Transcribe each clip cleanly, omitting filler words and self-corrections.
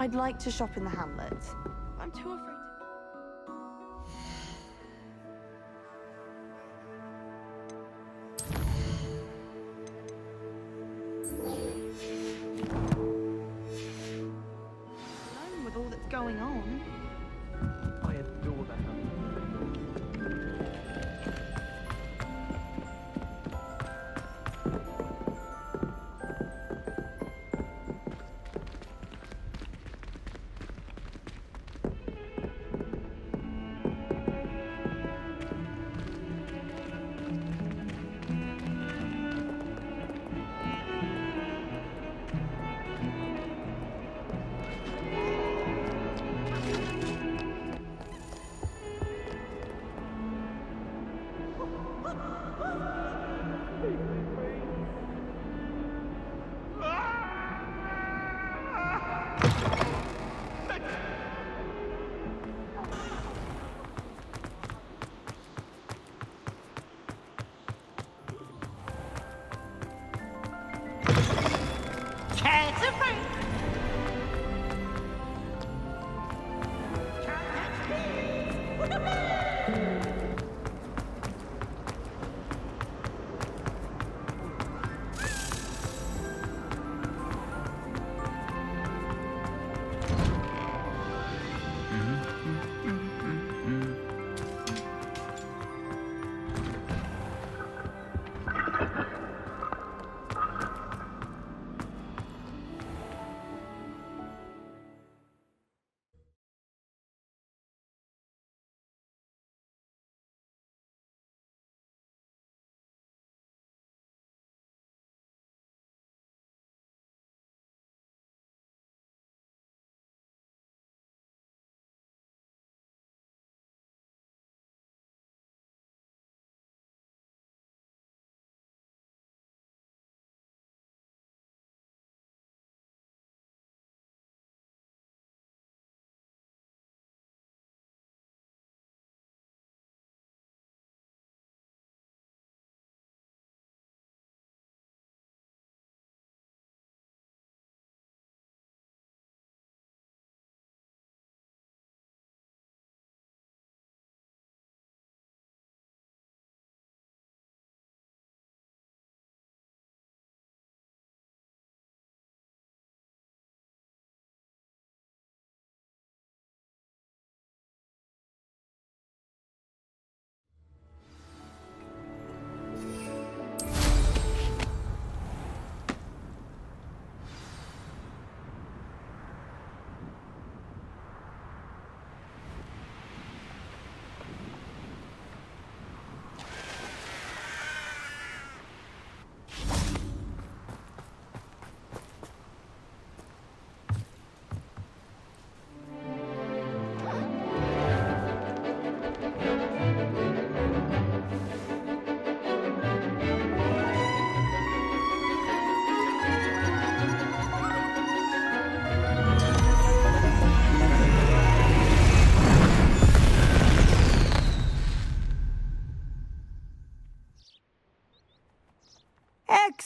I'd like to shop in the hamlet. I'm too afraid to... Alone with all that's going on. I adore the hamlet.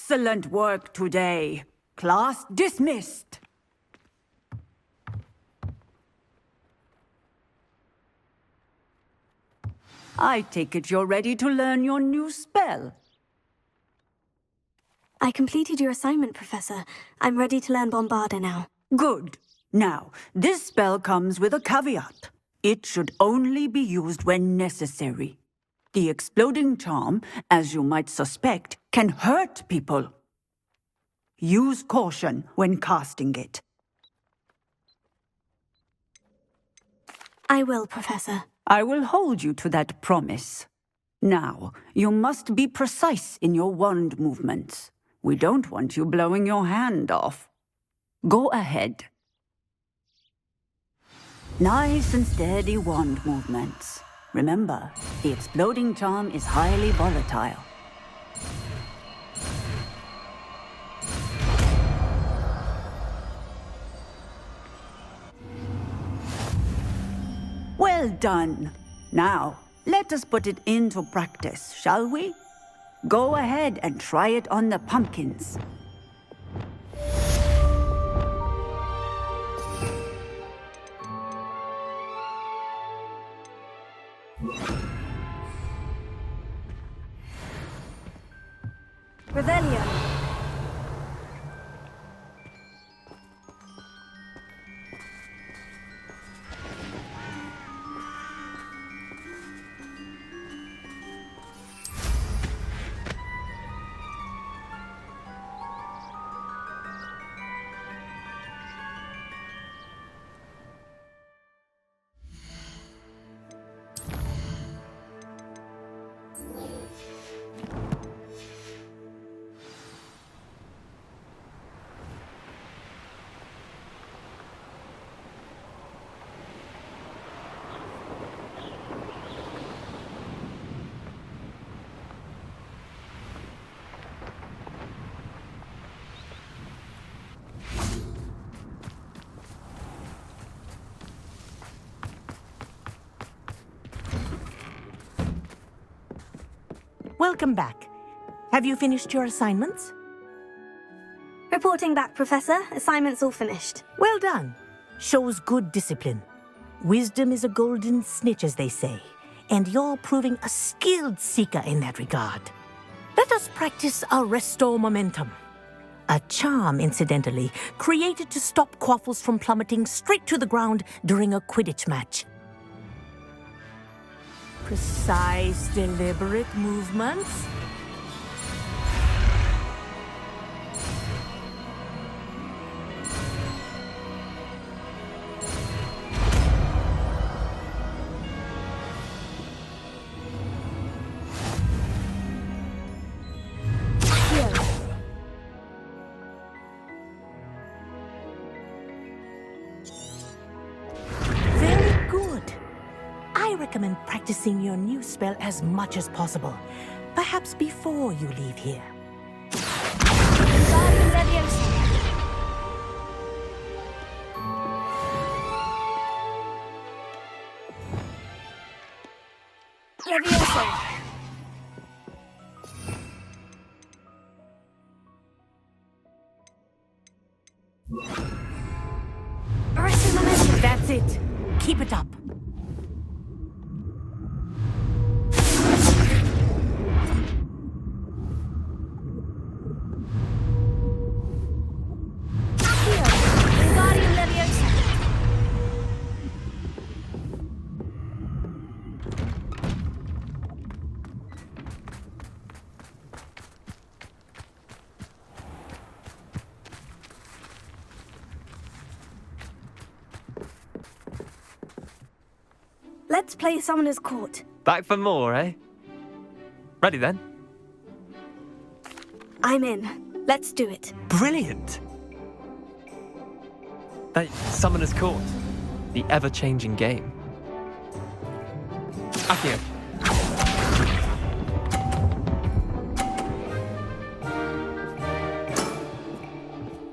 Excellent work today. Class dismissed. I take it you're ready to learn your new spell. I completed your assignment, Professor. I'm ready to learn Bombarda now. Good. Now, this spell comes with a caveat. It should only be used when necessary. The exploding charm, as you might suspect, can hurt people. Use caution when casting it. I will, Professor. I will hold you to that promise. Now, you must be precise in your wand movements. We don't want you blowing your hand off. Go ahead. Nice and steady wand movements. Remember, the exploding charm is highly volatile. Well done. Now, let us put it into practice, shall we? Go ahead and try it on the pumpkins. Revelio. Welcome back. Have you finished your assignments? Reporting back, Professor. Assignment's all finished. Well done. Shows good discipline. Wisdom is a golden snitch, as they say, and you're proving a skilled seeker in that regard. Let us practice our Restore Momentum. A charm, incidentally, created to stop quaffles from plummeting straight to the ground during a Quidditch match. Precise, deliberate movements. Very good. I recommend practicing your new spell as much as possible, perhaps before you leave here. Wingardium Leviosa. Leviosa. Arrested momentum. That's it. Keep it up. Wingardium Leviosa. Let's play Summoner's Court. Back for more, eh? Ready then? I'm in. Let's do it. Brilliant! That Summoner's Court. The ever-changing game. Accio.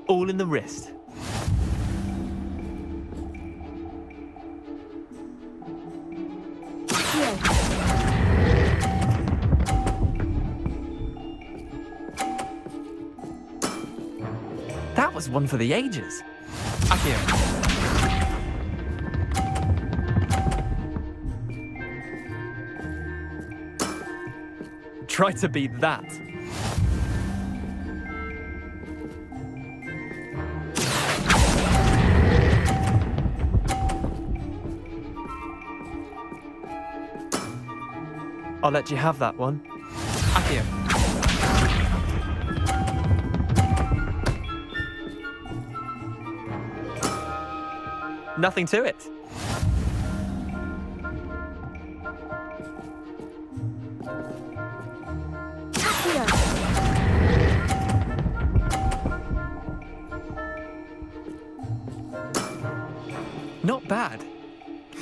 All in the wrist. That was one for the ages. Accio. Try to beat that. I'll let you have that one. Accio. Nothing to it. Not bad.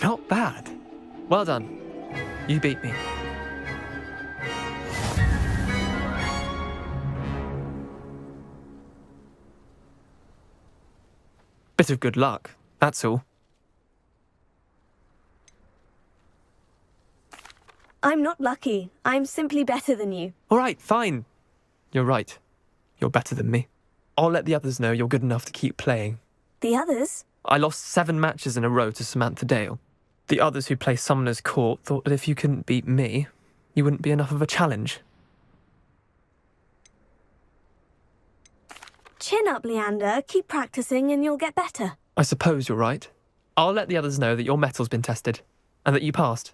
Not bad. Well done. You beat me. Bit of good luck, that's all. I'm not lucky. I'm simply better than you. All right, fine. You're right. You're better than me. I'll let the others know you're good enough to keep playing. The others? I lost 7 matches in a row to Samantha Dale. The others who play Summoner's Court thought that if you couldn't beat me, you wouldn't be enough of a challenge. Chin up, Leander. Keep practicing and you'll get better. I suppose you're right. I'll let the others know that your metal's been tested, and that you passed.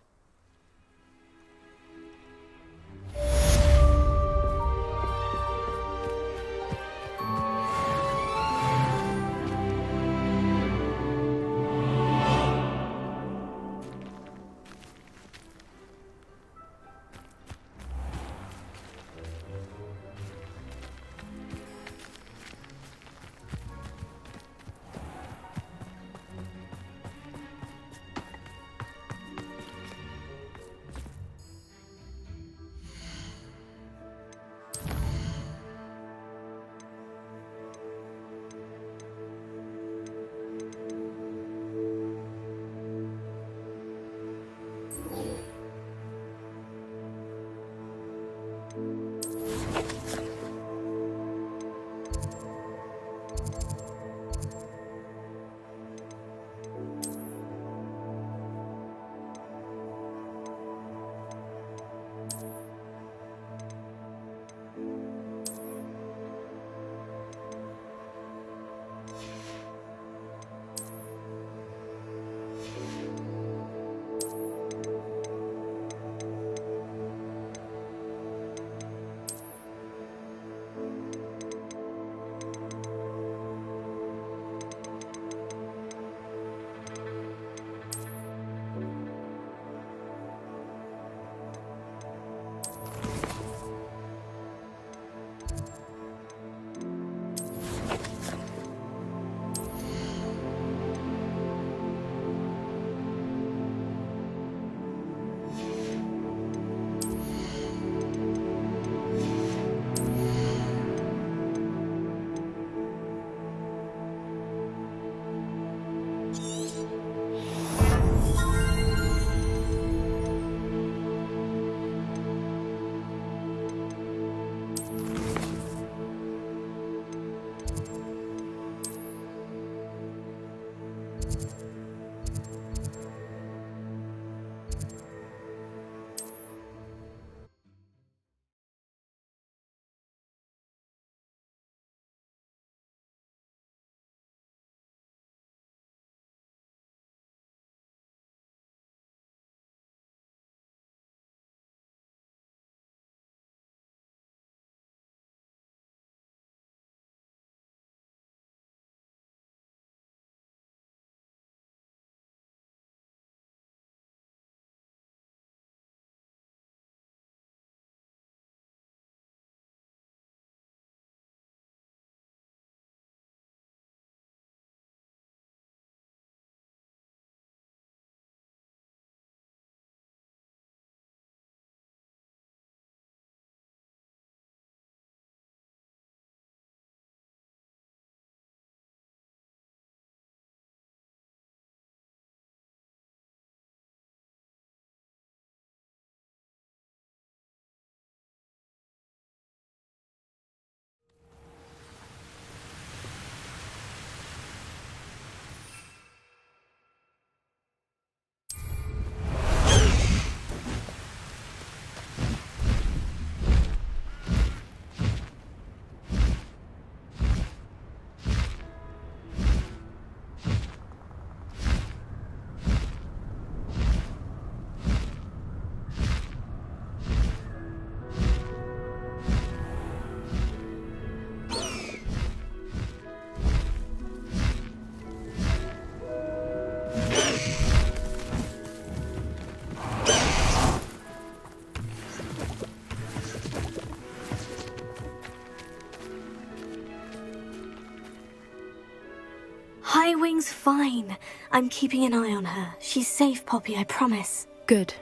Highwing's fine. I'm keeping an eye on her. She's safe, Poppy, I promise. Good.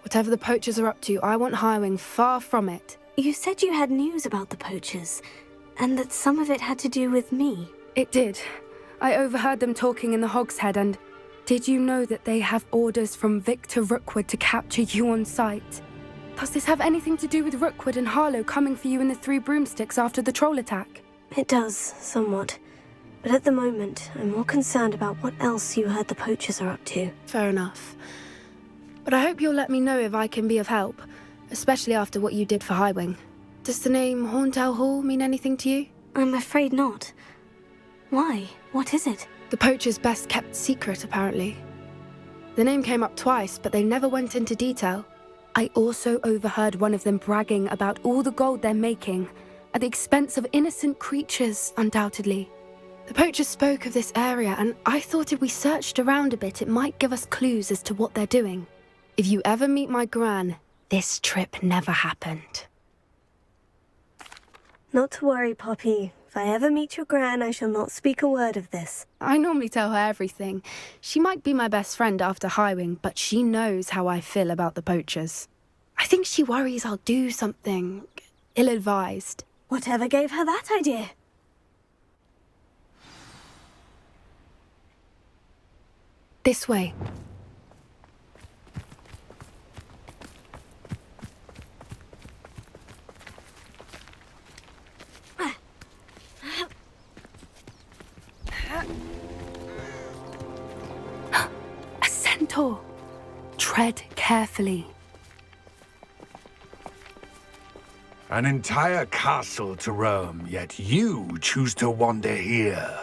Whatever the poachers are up to, I want Highwing far from it. You said you had news about the poachers, and that some of it had to do with me. It did. I overheard them talking in the Hogshead, and did you know that they have orders from Victor Rookwood to capture you on sight? Does this have anything to do with Rookwood and Harlow coming for you in the Three Broomsticks after the troll attack? It does, somewhat. But at the moment, I'm more concerned about what else you heard the poachers are up to. Fair enough. But I hope you'll let me know if I can be of help, especially after what you did for Highwing. Does the name Horntail Hall mean anything to you? I'm afraid not. Why? What is it? The poacher's best kept secret, apparently. The name came up twice, but they never went into detail. I also overheard one of them bragging about all the gold they're making, at the expense of innocent creatures, undoubtedly. The poacher spoke of this area, and I thought if we searched around a bit, it might give us clues as to what they're doing. If you ever meet my gran, this trip never happened. Not to worry, Poppy. If I ever meet your gran, I shall not speak a word of this. I normally tell her everything. She might be my best friend after Highwing, but she knows how I feel about the poachers. I think she worries I'll do something ill-advised. Whatever gave her that idea? This way. A centaur. Tread carefully. An entire castle to roam, yet you choose to wander here.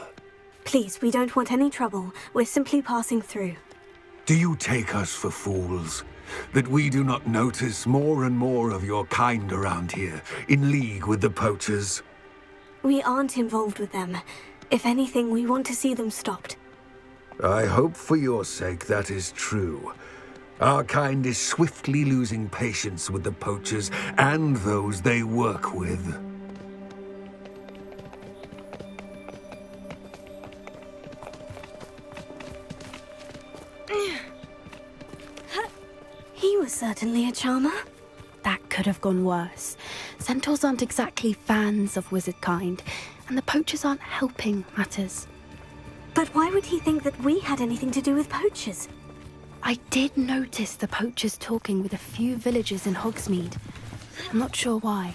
Please, we don't want any trouble. We're simply passing through. Do you take us for fools? That we do not notice more and more of your kind around here, in league with the poachers? We aren't involved with them. If anything, we want to see them stopped. I hope for your sake that is true. Our kind is swiftly losing patience with the poachers and those they work with. He was certainly a charmer. That could have gone worse. Centaurs aren't exactly fans of wizard kind, and the poachers aren't helping matters. But why would he think that we had anything to do with poachers? I did notice the poachers talking with a few villagers in Hogsmeade. I'm not sure why.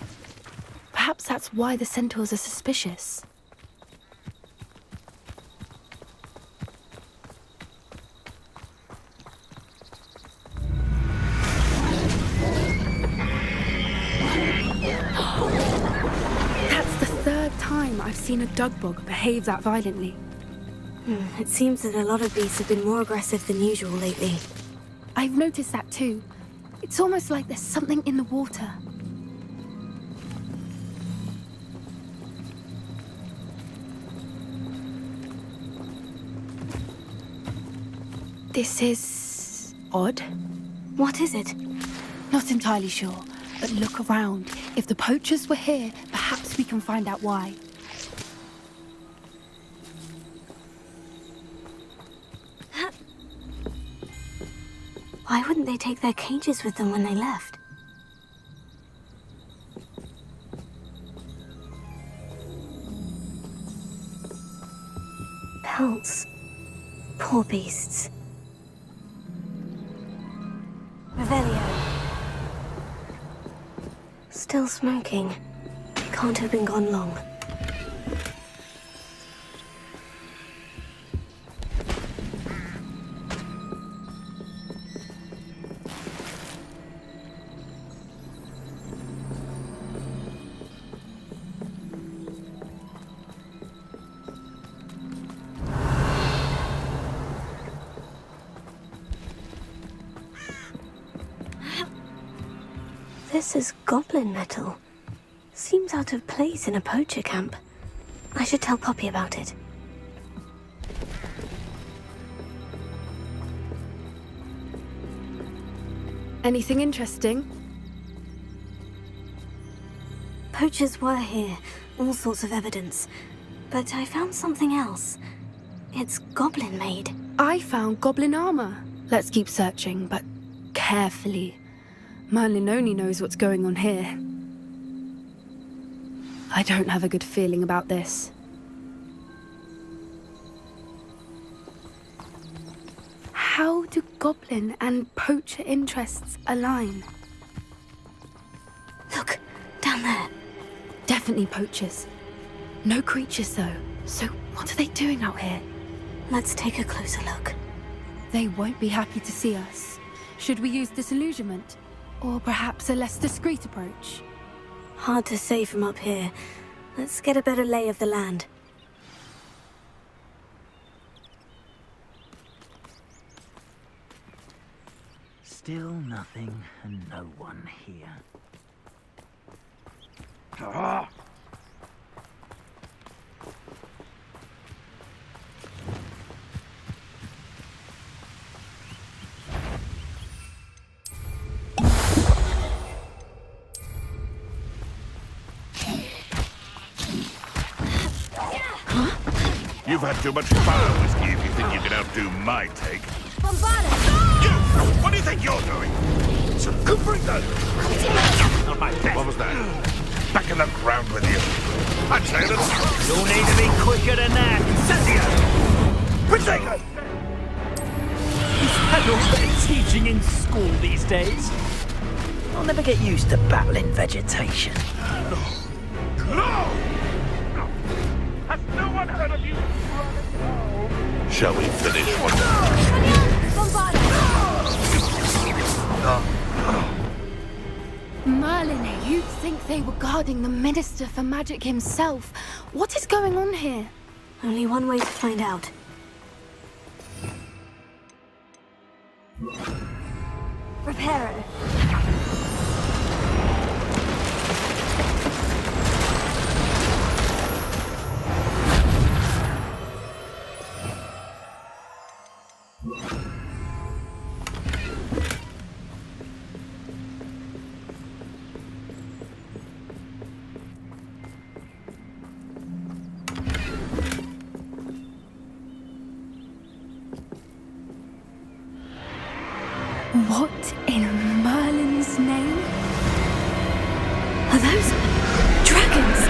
Perhaps that's why the centaurs are suspicious. That's the third time I've seen a dugbog behave that violently. It seems that a lot of beasts have been more aggressive than usual lately. I've noticed that too. It's almost like there's something in the water. This is odd. What is it? Not entirely sure, but look around. If the poachers were here, perhaps we can find out why. Why wouldn't they take their cages with them when they left? Pelts. Poor beasts. Revelio. Still smoking. Can't have been gone long. This is goblin metal. Seems out of place in a poacher camp. I should tell Poppy about it. Anything interesting? Poachers were here, all sorts of evidence. But I found something else. It's goblin made. I found goblin armor. Let's keep searching, but carefully. Merlin only knows what's going on here. I don't have a good feeling about this. How do goblin and poacher interests align? Look, down there. Definitely poachers. No creatures though. So what are they doing out here? Let's take a closer look. They won't be happy to see us. Should we use disillusionment? Or perhaps a less discreet approach? Hard to say from up here. Let's get a better lay of the land. Still nothing and no one here. You've had too much fire whiskey if you think you can outdo my take. You! What do you think you're doing? So go bring that! Not my best. What was that? Back in the ground with you. I'd say that. You'll need to be quicker than that. Protect! Is that all they're teaching in school these days? I'll never get used to battling vegetation. No! Has no one heard of you? Shall we finish one? Merlin, you'd think they were guarding the Minister for Magic himself. What is going on here? Only one way to find out. Reparo. What in Merlin's name? Are those dragons?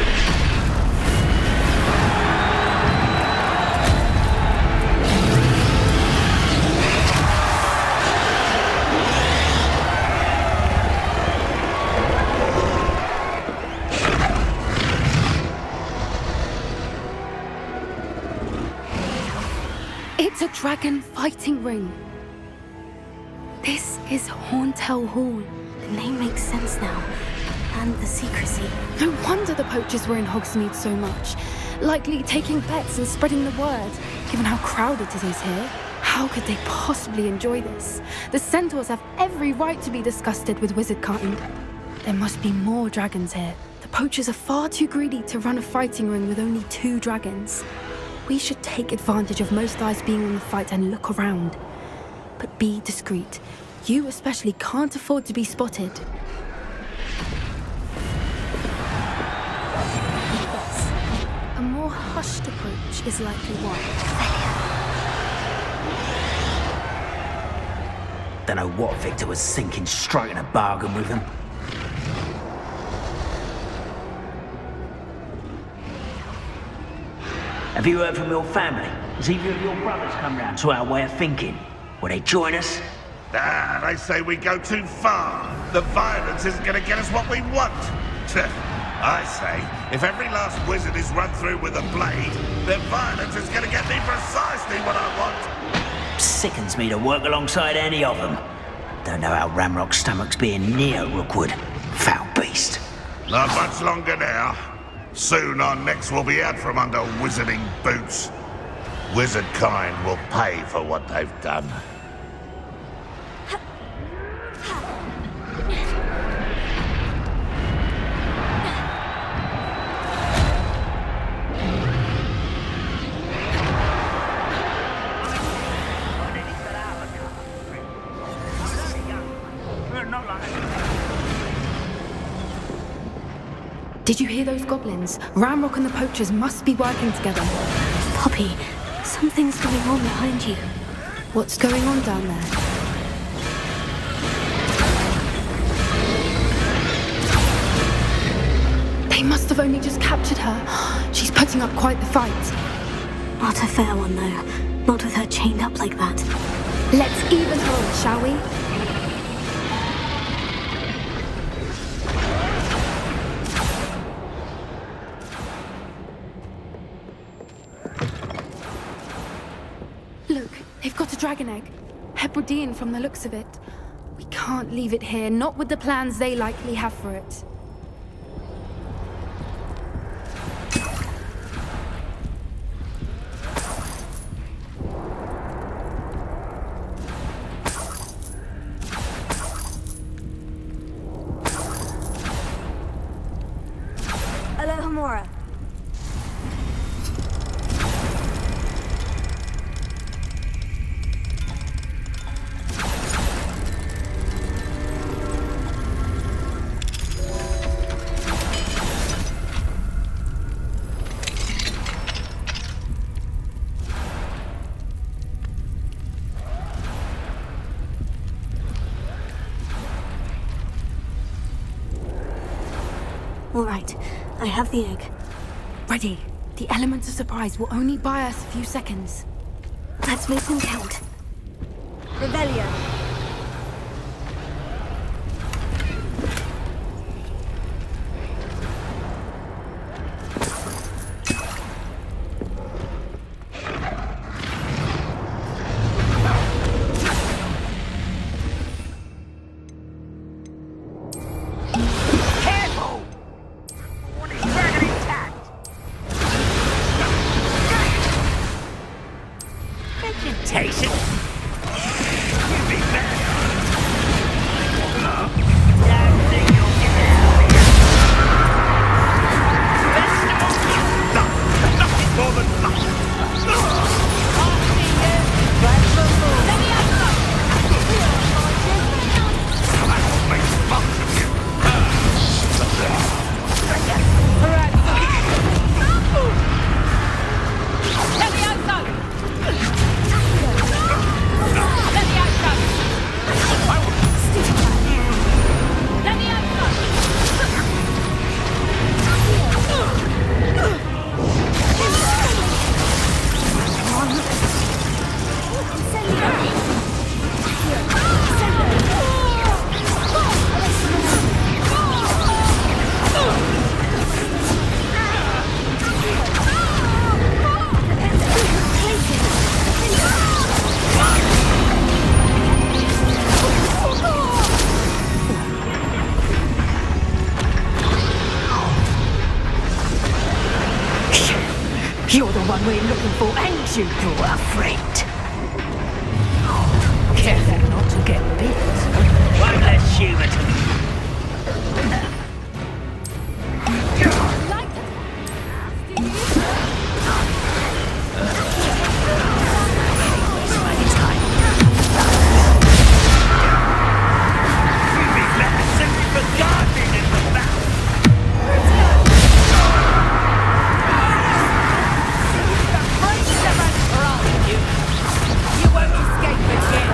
It's a dragon fighting ring. This is Horntail Hall. The name makes sense now. And the secrecy. No wonder the poachers were in Hogsmeade so much. Likely taking bets and spreading the word, given how crowded it is here. How could they possibly enjoy this? The centaurs have every right to be disgusted with wizard kind. There must be more dragons here. The poachers are far too greedy to run a fighting ring with only 2 dragons. We should take advantage of most eyes being on the fight and look around. But be discreet. You especially can't afford to be spotted. Yes. A more hushed approach is likely wise. Don't know what Victor was thinking, striking a bargain with them. Have you heard from your family? Has either of your brothers come round to our way of thinking? Will they join us? Ah, they say we go too far. The violence isn't going to get us what we want. I say, if every last wizard is run through with a blade, then violence is going to get me precisely what I want. Sickens me to work alongside any of them. Don't know how Ramrock's stomach's being near Rookwood. Foul beast. Not much longer now. Soon our necks will be out from under wizarding boots. Wizard kind will pay for what they've done. Did you hear those goblins? Ramrock and the poachers must be working together. Poppy, something's going on behind you. What's going on down there? They must have only just captured her. She's putting up quite the fight. Not a fair one, though. Not with her chained up like that. Let's even hold, shall we? Look, they've got a dragon egg. Hebridean from the looks of it. We can't leave it here, not with the plans they likely have for it. Alohomora. All right, I have the egg. Ready. The element of surprise will only buy us a few seconds. Let's make them count. Revelio. Vegetation? You'd be better. Don't think you'll get out of here. Vegetables? Nothing more than nothing. I'll see you. Right from the Let me out of I will make fun of you. Let me outside. Let me outside. Let me You're the one we're looking for, and you, poor friend. Careful not to get bit. One less human. You'd be better simply for gardening in the mouth. You won't escape again.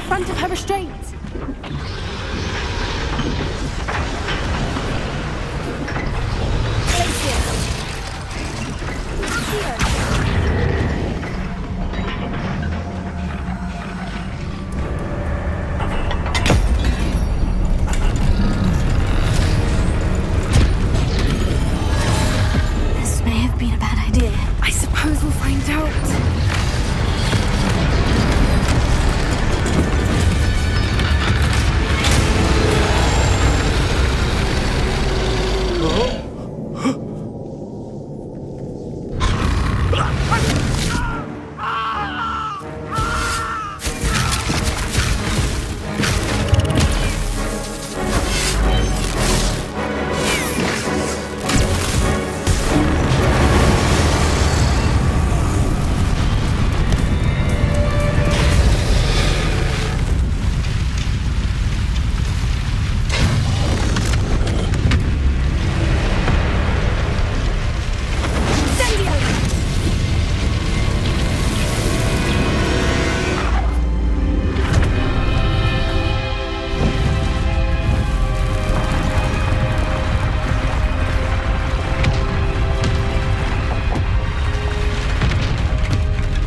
front of her restraint. This may have been a bad idea. I suppose we'll find out.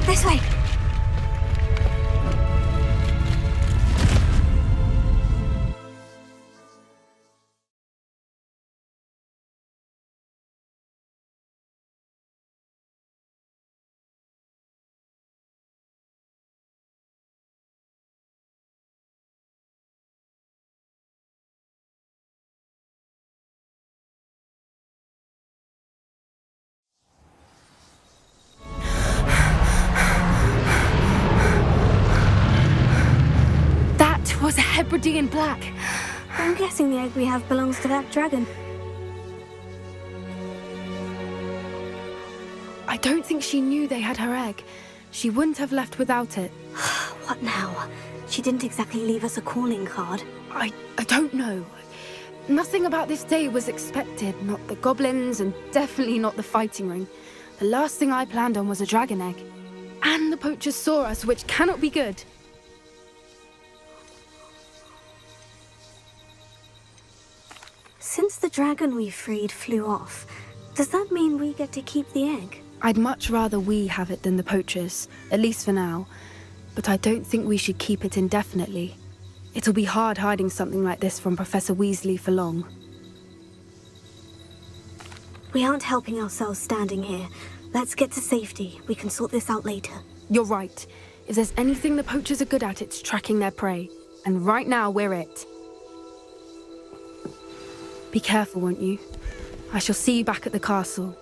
This way. That was a Hebridean black. I'm guessing the egg we have belongs to that dragon. I don't think she knew they had her egg. She wouldn't have left without it. What now? She didn't exactly leave us a calling card. I don't know. Nothing about this day was expected. Not the goblins, and definitely not the fighting ring. The last thing I planned on was a dragon egg. And the poachers saw us, which cannot be good. Since the dragon we freed flew off, does that mean we get to keep the egg? I'd much rather we have it than the poachers, at least for now. But I don't think we should keep it indefinitely. It'll be hard hiding something like this from Professor Weasley for long. We aren't helping ourselves standing here. Let's get to safety. We can sort this out later. You're right. If there's anything the poachers are good at, it's tracking their prey. And right now, we're it. Be careful, won't you? I shall see you back at the castle.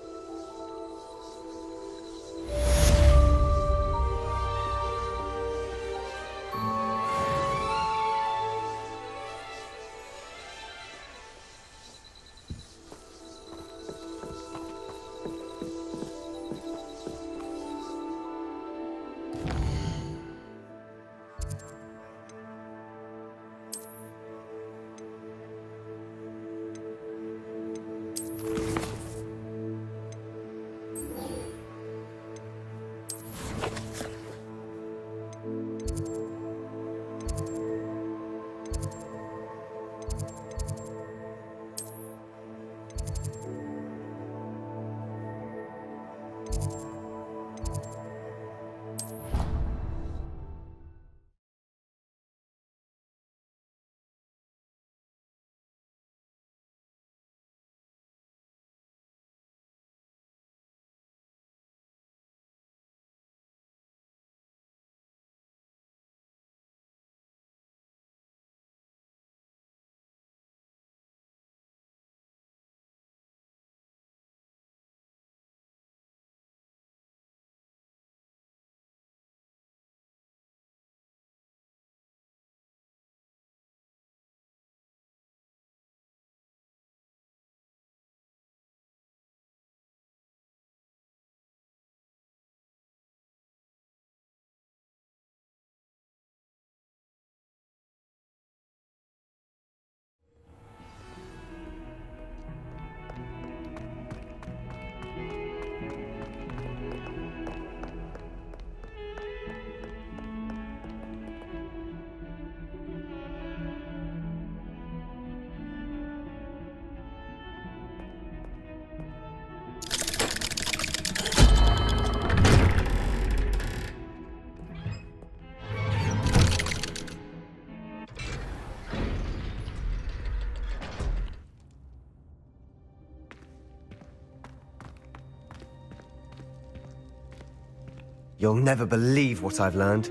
You'll never believe what I've learned.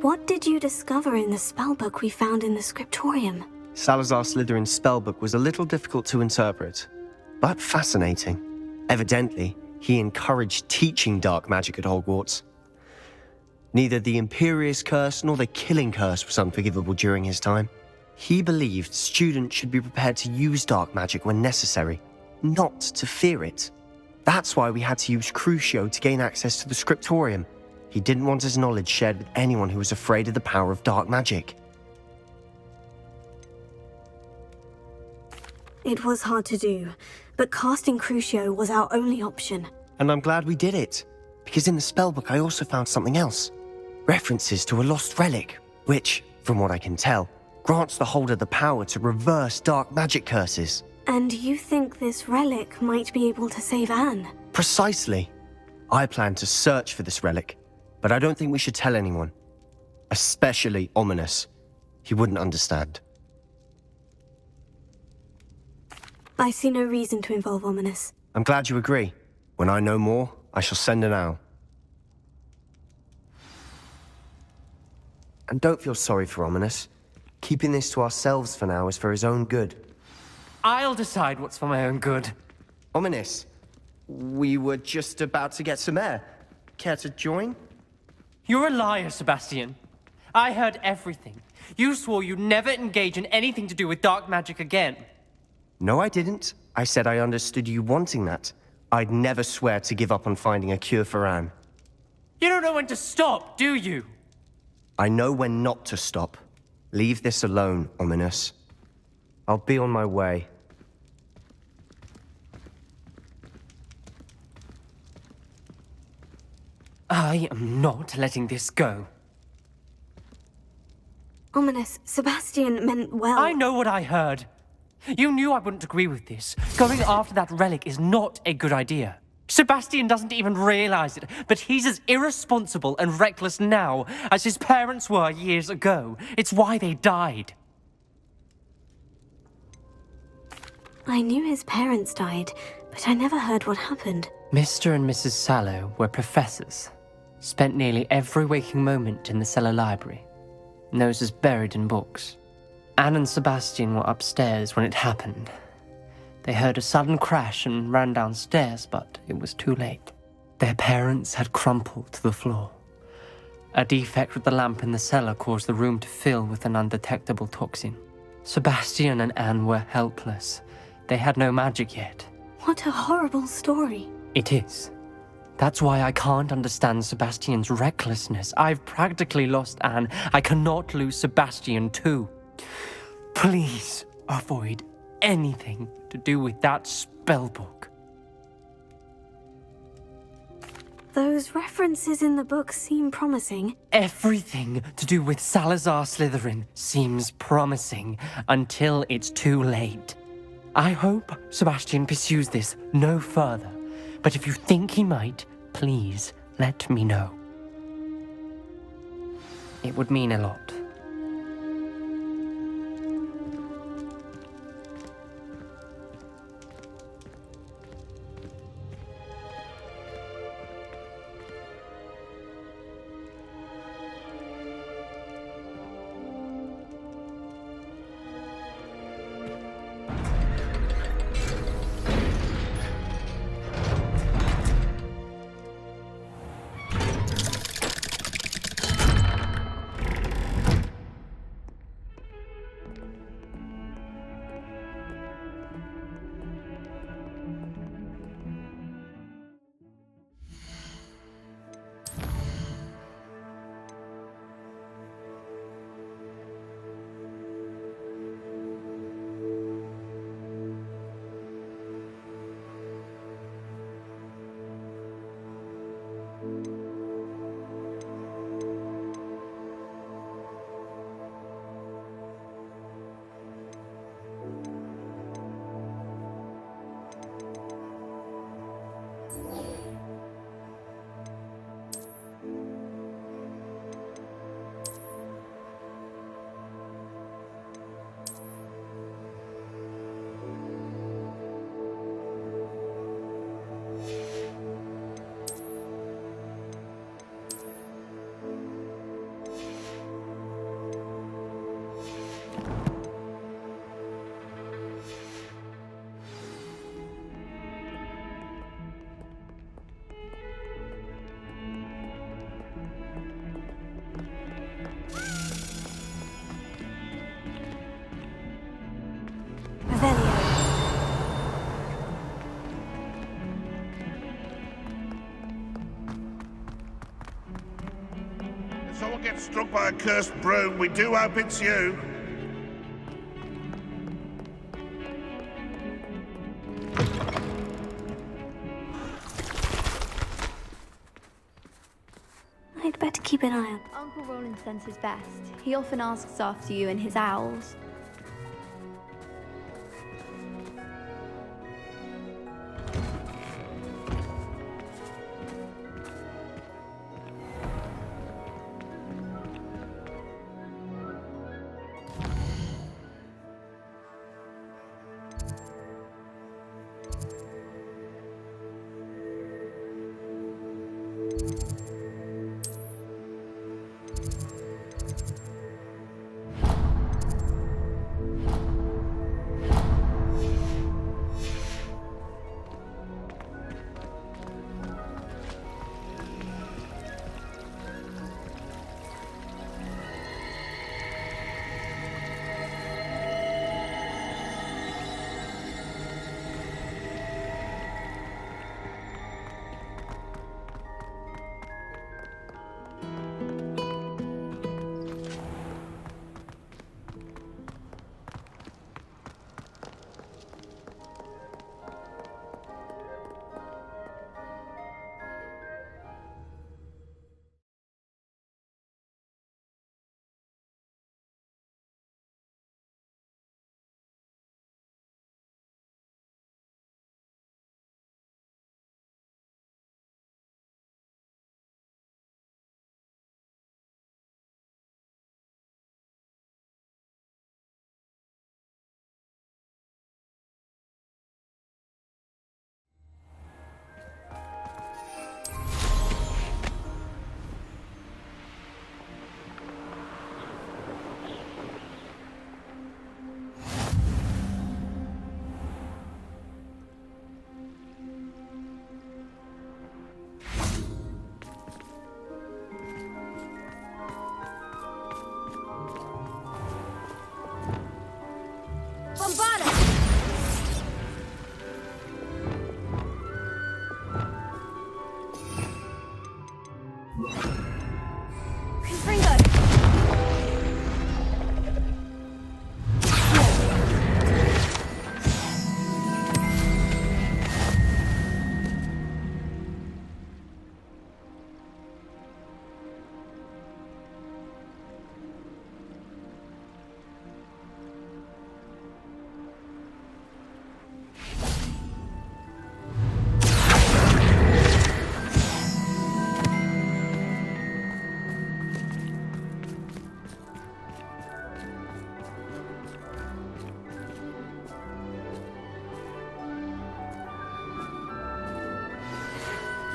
What did you discover in the spellbook we found in the scriptorium? Salazar Slytherin's spellbook was a little difficult to interpret, but fascinating. Evidently, he encouraged teaching dark magic at Hogwarts. Neither the Imperious Curse nor the Killing Curse was unforgivable during his time. He believed students should be prepared to use dark magic when necessary, not to fear it. That's why we had to use Crucio to gain access to the scriptorium. He didn't want his knowledge shared with anyone who was afraid of the power of dark magic. It was hard to do, but casting Crucio was our only option. And I'm glad we did it, because in the spellbook I also found something else. References to a lost relic, which, from what I can tell, grants the holder the power to reverse dark magic curses. And you think this relic might be able to save Anne? Precisely. I plan to search for this relic, but I don't think we should tell anyone. Especially Ominous. He wouldn't understand. I see no reason to involve Ominous. I'm glad you agree. When I know more, I shall send an owl. And don't feel sorry for Ominous. Keeping this to ourselves for now is for his own good. I'll decide what's for my own good. Ominous, we were just about to get some air. Care to join? You're a liar, Sebastian. I heard everything. You swore you'd never engage in anything to do with dark magic again. No, I didn't. I said I understood you wanting that. I'd never swear to give up on finding a cure for Anne. You don't know when to stop, do you? I know when not to stop. Leave this alone, Ominous. I'll be on my way. I am not letting this go. Ominous, Sebastian meant well. I know what I heard. You knew I wouldn't agree with this. Going after that relic is not a good idea. Sebastian doesn't even realize it, but he's as irresponsible and reckless now as his parents were years ago. It's why they died. I knew his parents died, but I never heard what happened. Mr. and Mrs. Sallow were professors. Spent nearly every waking moment in the cellar library. Noses buried in books. Anne and Sebastian were upstairs when it happened. They heard a sudden crash and ran downstairs, but it was too late. Their parents had crumpled to the floor. A defect with the lamp in the cellar caused the room to fill with an undetectable toxin. Sebastian and Anne were helpless. They had no magic yet. What a horrible story. It is. That's why I can't understand Sebastian's recklessness. I've practically lost Anne. I cannot lose Sebastian too. Please avoid anything to do with that spellbook. Those references in the book seem promising. Everything to do with Salazar Slytherin seems promising until it's too late. I hope Sebastian pursues this no further, but if you think he might, please let me know. It would mean a lot. someone gets struck by a cursed broom, we do hope it's you. I'd better keep an eye on. Uncle Roland sends his best. He often asks after you and his owls.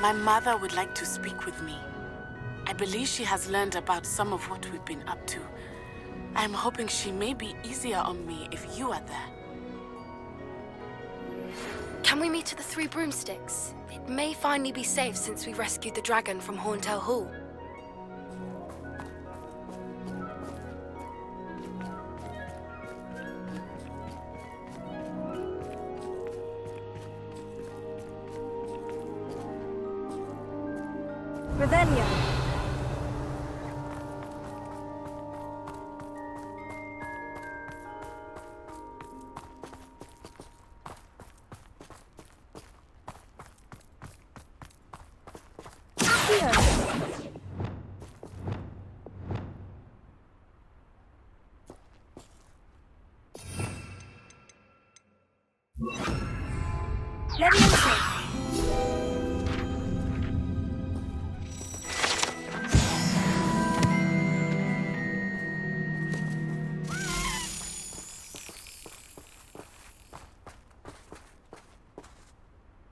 My mother would like to speak with me. I believe she has learned about some of what we've been up to. I'm hoping she may be easier on me if you are there. Can we meet at the Three Broomsticks? It may finally be safe since we rescued the dragon from Horntail Hall. Revelio.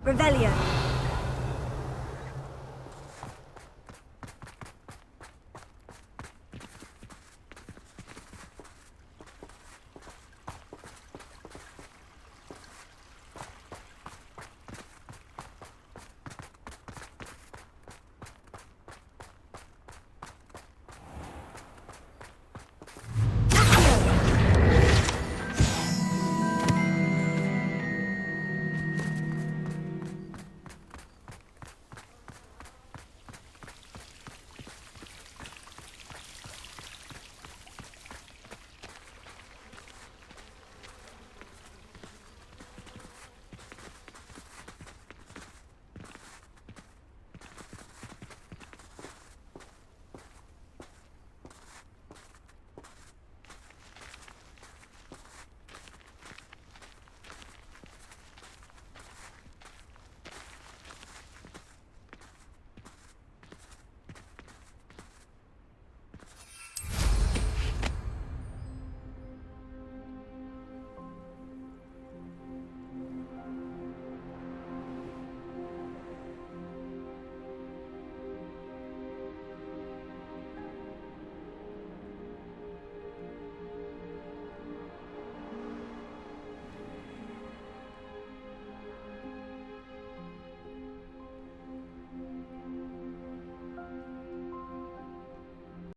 Revelio.